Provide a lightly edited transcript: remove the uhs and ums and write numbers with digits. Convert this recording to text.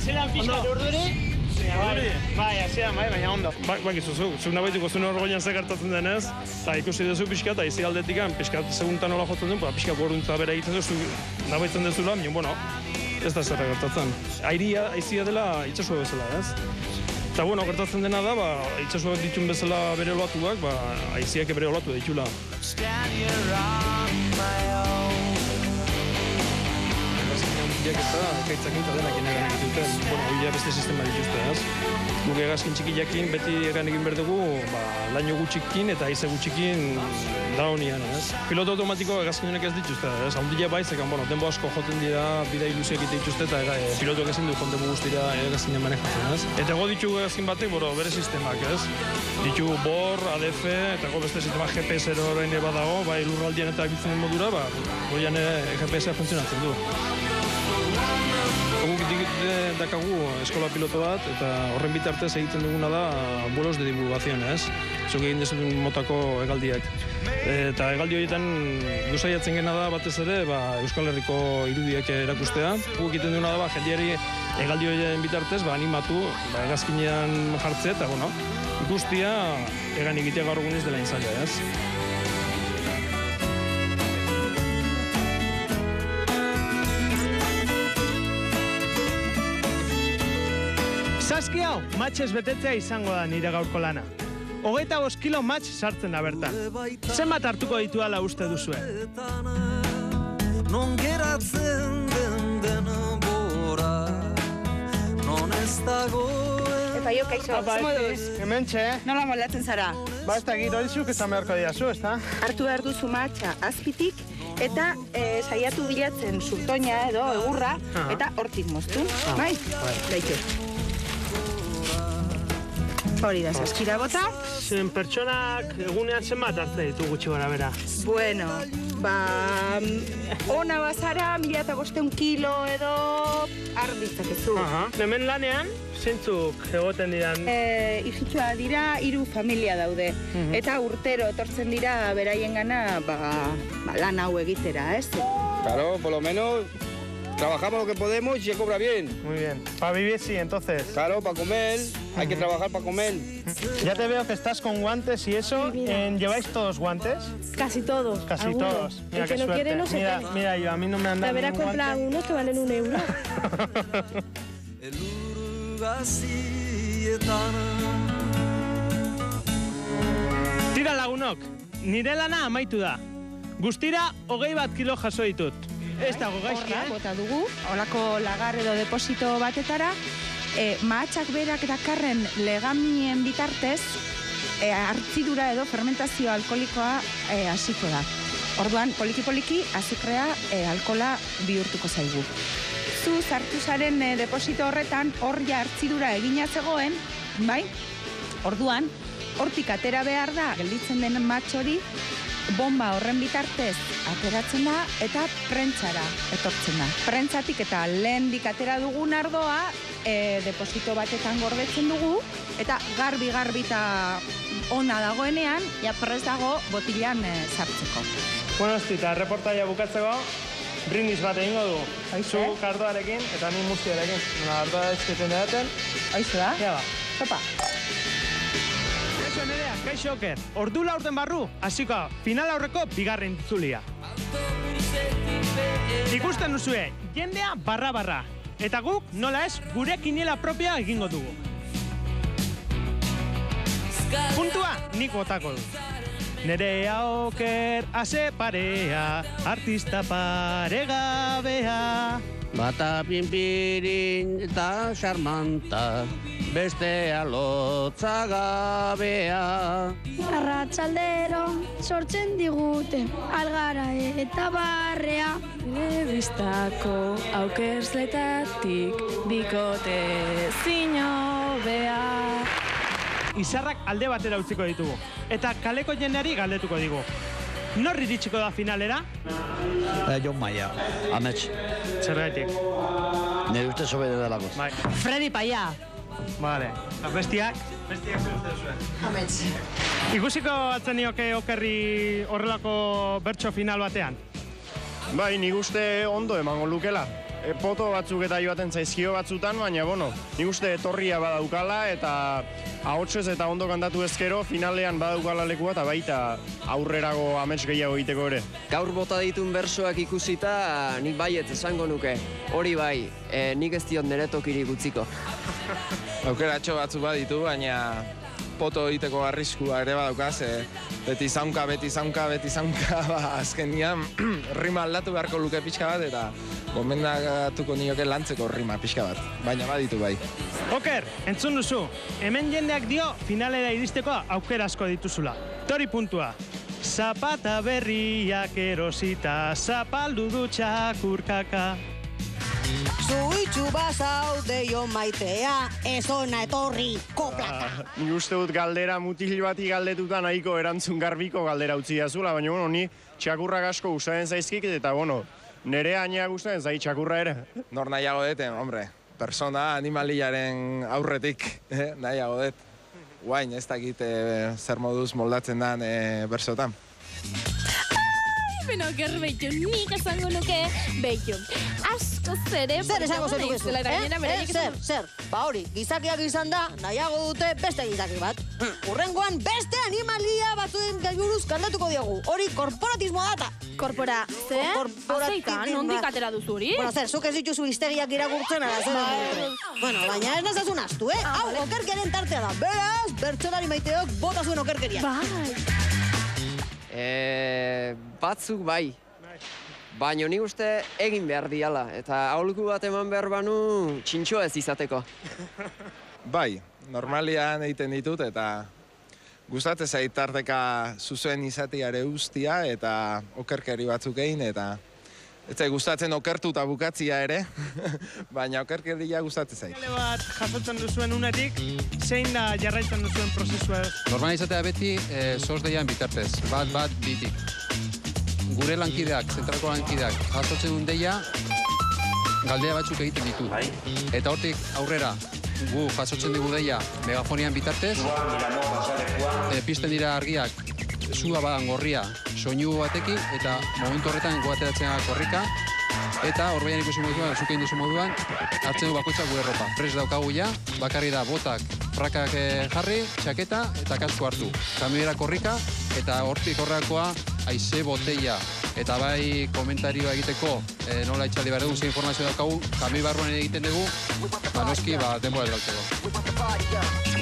Zeran pixka urduri? Bai, azian, baina ondo. Bai, zuk nabaitu zuen orgoian zekartatzen denez, eta ikusi duzu pixka, eta izi aldetikan, pixka seguntan nola jotzen duen, pixka gorduntza bera egiten duzu, nabaitzen dezula, baina, bueno, ez da zerra gertatzen. Aizia dela itxasua bezala, ez? Eta, bueno, gertatzen dena da, itxasuak ditun bezala bere olatuak, aiziak bere olatu ditula. Ekaitzak eta denak egan egituten, hori beste sistema dituzte, ez? Guk egazkin txikiakin beti egan egin behar dugu, laino gutxikin eta haize gutxikin daunian, ez? Piloto automatiko egazkin honek ez dituzte, ez? Haundila baizekan, denbo asko joten dira, bida ilusiak egite dituzte eta pilotuak ezin du jontembu guztira egazkinen manejatzen, ez? Eta ego ditugu egazkin batek, bere sistemak, ez? Ditugu BOR, ADF, eta beste sistema GPS-ero orain badago, lurraldian eta biltzen modura, goian GPS-a funtzionatzen du. Guk dakagu eskola piloto bat, eta horren bitartez egiten duguna da vuelos de divulgación, ez? Zuk egin dezun motako hegaldiak. Eta hegaldi horietan duzaiatzen gena da batez ere Euskal Herriko irudiak erakustea. Guk egiten duguna da jendeari hegaldi horien bitartez animatu hegazkinean jartzea, eta ikustia egan egitea gaur egunez dela inzaila, ez? Saski hau, matxez betetzea izango da nire gaurko lana. 25 kilo matx sartzen da bertan. Zenbat hartuko ditu ala uste duzue? Non geratzen den bora, non ez dagoen... Epa, jo, kaixo, moduz? Hementxe, Nola moldatzen zara? ez da giro dizuk esan beharko diazu, ez da? Hartu behar duzu matxa azpitik, eta saiatu bilatzen zurtoina edo egurra, eta hortik moztu, bai? Gaitu. Hori da, saskira bota. Zen pertsonak egunean zenbat hartzen ditu gutxi gara bera? Bueno, ona bazara, 1500 kilo edo arditzakezu. Hemen lanean, zeintzuk egoten diran? Ijitxoa dira, 3 familia daude. Eta urtero etortzen dira beraien gana lan hau egitera, ez? Claro, por lo menos trabajamos lo que podemos y se cobra bien. Muy bien. Para vivir sí, entonces. Claro, para comer, hay que trabajar para comer. Ya te veo que estás con guantes y eso. ¿Lleváis todos guantes? Casi todos. Casi todos. Mira El que qué no suerte. quiere no se pone. Mira, yo a mí no me han Te dado habrá ningún comprado guante. unos que valen €1. Tira lagunok, nire lana amaitu da. Guztira 21 kilo jaso ditut. Ez dago gaizki, Horra, bota dugu, holako lagar edo deposito batetara, mahatxak berak dakarren legamien bitartez, hartzidura edo fermentazio alkoholikoa hasiko da. Orduan, poliki-poliki, azukrea alkohola bihurtuko zaigu. Zu sartu zaren deposito horretan, hor ja hartzidura egina zegoen, bai? Orduan, hortik atera behar da, gelditzen den matx hori, bomba horren bitartez ateratzen da eta prentsara etortzen da. Prentsatik eta lehendik atera dugun ardoa deposito batetan gordetzen dugu eta garbi eta ona dagoenean, ja prest dago botilan sartzeko. Bueno, eta reportaia bukatzeko, brindis bat egingo du. Zu kardoarekin eta ni muztiarekin. Ardoa ezketen edaten. Aizu da? Ja ba. Topa. Kaixo Nerea, kaixo Oker. Ordu laurden barru, hasiko final aurreko bigarren itzulia. Ikusten duzue, jendea barra-barra. Eta guk, nola ez, gure kiniela propia egingo dugu. Puntua, nik botako du. Nerea Oker, ase parea, artista paregabea. Bata pinpirin eta xarmanta, bestea lotzagabea. Arratsaldero sortzen digute algara eta barrea. Lebistako aukersletatik bikote zinobea. Izarrak alde batera utziko ditugu. Eta kaleko jendeari galdetuko digu. Nor iritsiko da finalera? Jon Maia, amets. Zergaitik. Nire uste sobede delako. Bai. Freddy Paia. Vale. Bestiak zer uste duzuen? Amets. Ikusiko atzen nioke Okerri horrelako bertso final batean? Bai, nik uste ondo emango lukela. poto batzuk eta joaten zaizkio batzutan, baina, bueno, nik uste etorria badaukala eta ahotsez eta ondo kantatu ezkero finalean badaukala lekua eta baita aurrerago amets gehiago egiteko ere. Gaur bota ditun bersoak ikusita, nik baiet esango nuke. Hori bai, nik ez diot nire tokirik utziko. Aukeratxo batzu baditu, baina poto egiteko arriskua ere badaukaz, beti zaunka, azkenian rima aldatu beharko luke pixka bat, eta gomendatuko nioke lantzeko rima pixka bat, baina baditu bai. Oker, entzun duzu, hemen jendeak dio finalera iristeko aukera asko dituzula. Tori puntua. Zapata berriak erosita, zapaldu du txakurkaka. Zuitxu bazaude jo maitea, ez ona etorri koplaka. Nik uste dut galdera mutil bati galdetuta nahiko erantzun garbiko galdera utzi dazula, baina, bueno, ni txakurrak asko gustatzen zaizkik, eta, bueno, nire aina gustatzen zait txakurra ere. Nor nahiago deten, hombre, persona animaliaren aurretik, nahiago det. Guain, ez dakit zer moduz moldatzen den bersotan. Beno, ger behitxo, nik esango nuke behitxo. Asko zere... Zer esango zenuke zu, Zer? Ba hori, gizakiak izan da, nahiago dute beste gizaki bat. Urrengoan beste animalia batzuen gailuruz kantatuko diogu. Hori korporatismoa data. Korpora, zer? Azeitan, nondik atera duzu hori? Bueno, zer, zuk ez dituzu histegiak irakurtzen ara, zer? Bueno, baina ez nazazun astu, Hau, okerkeren tartea da. Beraz, bertsolari maiteok bota zuen okerkeria. Batzuk bai. Baina nik uste egin behar diala, eta aholku bat eman behar banu txintxo ez izateko. Bai, normalian egiten ditut, eta gustatzen zait tarteka zuzuen izateare ustia, eta okerkeri batzuk egin, eta ez zait gustatzen okertu eta bukatzia ere, baina okerkeria gustatzen zait. Gale bat jasotzen duzuen unetik, zein da jarraitzen duzuen prozesua? Normalizatea beti sosdeian bitartez, bat bitik. Gure lankideak, zentralko lankideak, jasotzen duen deia, galdea batzuk egiten ditu. Eta hortik aurrera, gu jasotzen dugu deia megafonian bitartez, pizten dira argiak, zua badan gorria, soinu batekin, eta momentu horretan goateratzen korrika, eta horbeian ikusi moduan, zuke induzu moduan, hartzen du bakoitzak gure ropa. Prest daukagu ja, bakarri da botak, prakak jarri, txaketa eta kasko hartu. Kamioera korrika, eta hortik horrekoa haize botella. Eta bai komentarioa egiteko nola itxaldi behar dugu, ze informazio daukagu, kamioi barruan egiten dugu, noski denbora galtzeko.